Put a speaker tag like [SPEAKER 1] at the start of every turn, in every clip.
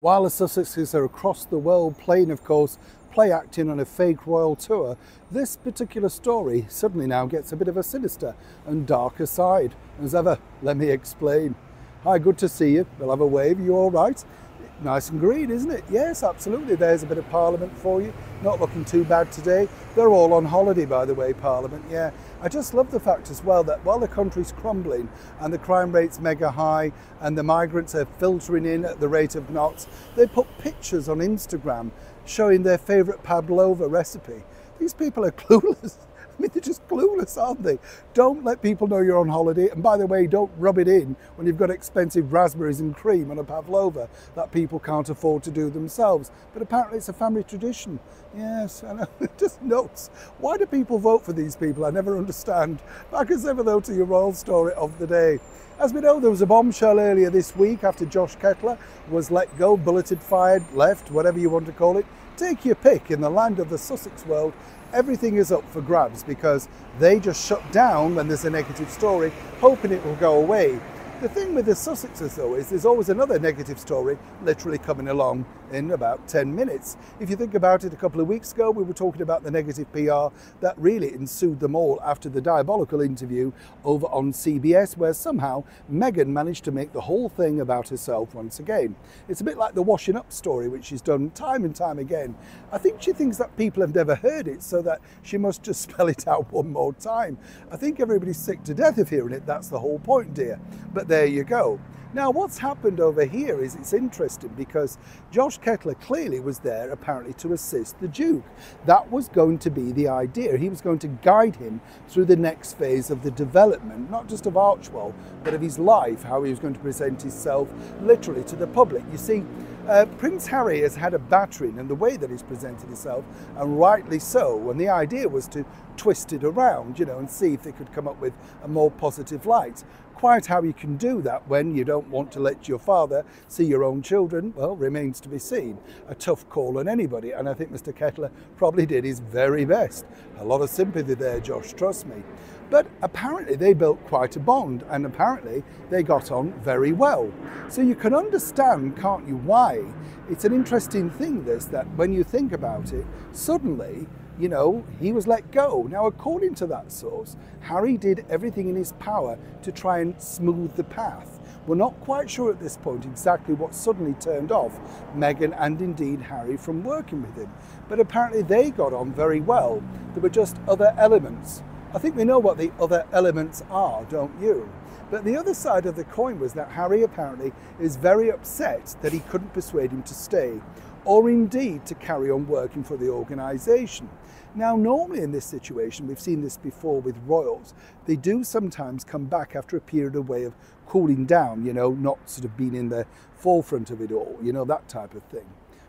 [SPEAKER 1] While the Sussexes are across the world playing, of course, play acting on a fake royal tour, this particular story suddenly now gets a bit of a sinister and darker side. As ever, let me explain. Hi, good to see you. We'll have a wave. You all right? Nice and green, isn't it? Yes, absolutely. There's a bit of Parliament for you. Not looking too bad today. They're all on holiday, by the way, Parliament. Yeah, I just love the fact as well that while the country's crumbling and the crime rate's mega high and the migrants are filtering in at the rate of knots, they put pictures on Instagram showing their favourite pavlova recipe. These people are clueless. I mean, they're just clueless, aren't they? Don't let people know you're on holiday. And by the way, don't rub it in when you've got expensive raspberries and cream on a pavlova that people can't afford to do themselves. But apparently it's a family tradition. Yes, I know, just nuts. Why do people vote for these people? I never understand. Back as ever though to your royal story of the day. As we know, there was a bombshell earlier this week after Josh Kettler was let go, bulleted, fired, left, whatever you want to call it. Take your pick. In the land of the Sussex world, everything is up for grabs because they just shut down when there's a negative story, hoping it will go away. The thing with the Sussexes though is there's always another negative story literally coming along in about 10 minutes. If you think about it, a couple of weeks ago we were talking about the negative PR that really ensued them all after the diabolical interview over on CBS where somehow Meghan managed to make the whole thing about herself once again. It's a bit like the washing up story which she's done time and time again. I think she thinks that people have never heard it so that she must just spell it out one more time. I think everybody's sick to death of hearing it, that's the whole point, dear. But there you go. Now what's happened over here is it's interesting because Josh Kettler clearly was there apparently to assist the Duke. That was going to be the idea. He was going to guide him through the next phase of the development, not just of Archewell, but of his life, how he was going to present himself literally to the public. You see, Prince Harry has had a battering in the way that he's presented himself, and rightly so, and the idea was to twist it around, you know, and see if they could come up with a more positive light. Quite how you can do that when you don't want to let your father see your own children, well, remains to be seen. A tough call on anybody, and I think Mr. Kettler probably did his very best. A lot of sympathy there, Josh, trust me. But apparently they built quite a bond, and apparently they got on very well. So you can understand, can't you, why it's an interesting thing this, that when you think about it, suddenly, you know, he was let go. Now, according to that source, Harry did everything in his power to try and smooth the path. We're not quite sure at this point exactly what suddenly turned off Meghan and indeed Harry from working with him. But apparently they got on very well. There were just other elements. I think we know what the other elements are, don't you? But the other side of the coin was that Harry apparently is very upset that he couldn't persuade him to stay, or indeed to carry on working for the organisation. Now, normally in this situation, we've seen this before with royals, they do sometimes come back after a period of way of cooling down, you know, not sort of being in the forefront of it all, you know, that type of thing.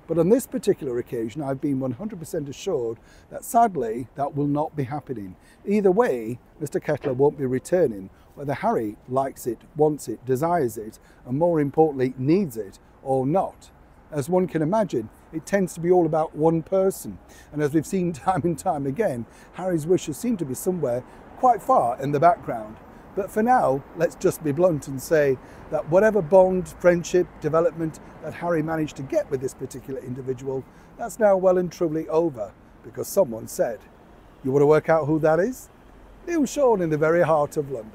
[SPEAKER 1] But on this particular occasion, I've been 100% assured that sadly, that will not be happening. Either way, Mr. Kettler won't be returning, whether Harry likes it, wants it, desires it, and more importantly, needs it or not. As one can imagine, it tends to be all about one person. And as we've seen time and time again, Harry's wishes seem to be somewhere quite far in the background. But for now, let's just be blunt and say that whatever bond, friendship, development that Harry managed to get with this particular individual, that's now well and truly over, because someone said, you want to work out who that is? Neil Sean in the very heart of London.